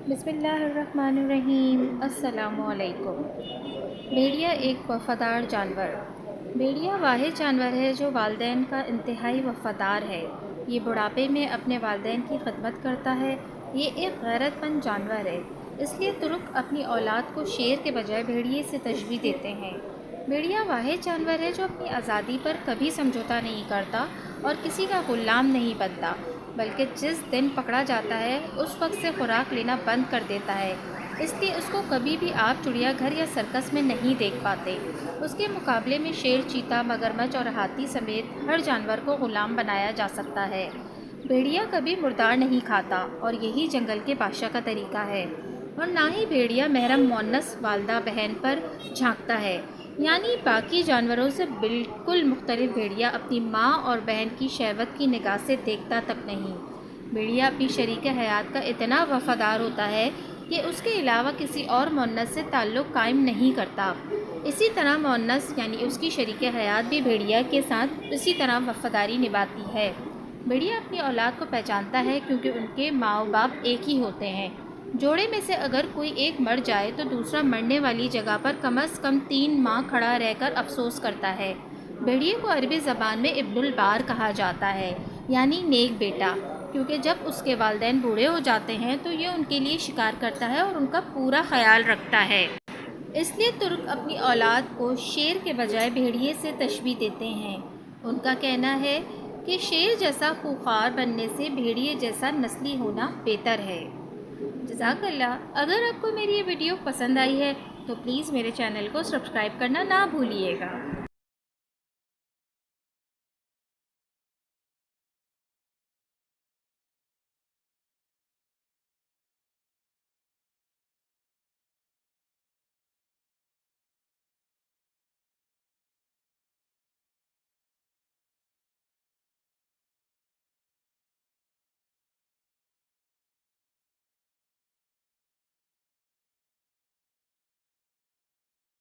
بسم اللہ الرحمن الرحیم۔ السلام علیکم۔ بھیڑیا ایک وفادار جانور۔ بھیڑیا واحد جانور ہے جو والدین کا انتہائی وفادار ہے۔ یہ بڑھاپے میں اپنے والدین کی خدمت کرتا ہے۔ یہ ایک غیرت مند جانور ہے، اس لیے ترک اپنی اولاد کو شیر کے بجائے بھیڑیے سے تشبیہ دیتے ہیں۔ بھیڑیا واحد جانور ہے جو اپنی آزادی پر کبھی سمجھوتا نہیں کرتا اور کسی کا غلام نہیں بنتا، بلکہ جس دن پکڑا جاتا ہے اس وقت سے خوراک لینا بند کر دیتا ہے، اس لیے اس کو کبھی بھی آپ چڑیا گھر یا سرکس میں نہیں دیکھ پاتے۔ اس کے مقابلے میں شیر، چیتا، مگرمچھ اور ہاتھی سمیت ہر جانور کو غلام بنایا جا سکتا ہے۔ بھیڑیا کبھی مردار نہیں کھاتا اور یہی جنگل کے بادشاہ کا طریقہ ہے، اور نہ ہی بھیڑیا محرم مونس والدہ بہن پر جھانکتا ہے، یعنی باقی جانوروں سے بالکل مختلف بھیڑیا اپنی ماں اور بہن کی شہوت کی نگاہ سے دیکھتا تک نہیں۔ بھیڑیا اپنی شریک حیات کا اتنا وفادار ہوتا ہے کہ اس کے علاوہ کسی اور مونس سے تعلق قائم نہیں کرتا۔ اسی طرح مونس یعنی اس کی شریک حیات بھی بھیڑیا کے ساتھ اسی طرح وفاداری نبھاتی ہے۔ بھیڑیا اپنی اولاد کو پہچانتا ہے کیونکہ ان کے ماں باپ ایک ہی ہوتے ہیں۔ جوڑے میں سے اگر کوئی ایک مر جائے تو دوسرا مرنے والی جگہ پر کم از کم 3 ماہ کھڑا رہ کر افسوس کرتا ہے۔ بھیڑیے کو عربی زبان میں ابن البار کہا جاتا ہے، یعنی نیک بیٹا، کیونکہ جب اس کے والدین بوڑھے ہو جاتے ہیں تو یہ ان کے لیے شکار کرتا ہے اور ان کا پورا خیال رکھتا ہے۔ اس لیے ترک اپنی اولاد کو شیر کے بجائے بھیڑیے سے تشبیہ دیتے ہیں۔ ان کا کہنا ہے کہ شیر جیسا خوخار بننے سے بھیڑیے جیسا نسلی ہونا بہتر ہے۔ جزاک اللہ۔ اگر آپ کو میری یہ ویڈیو پسند آئی ہے تو پلیز میرے چینل کو سبسکرائب کرنا نہ بھولیے گا۔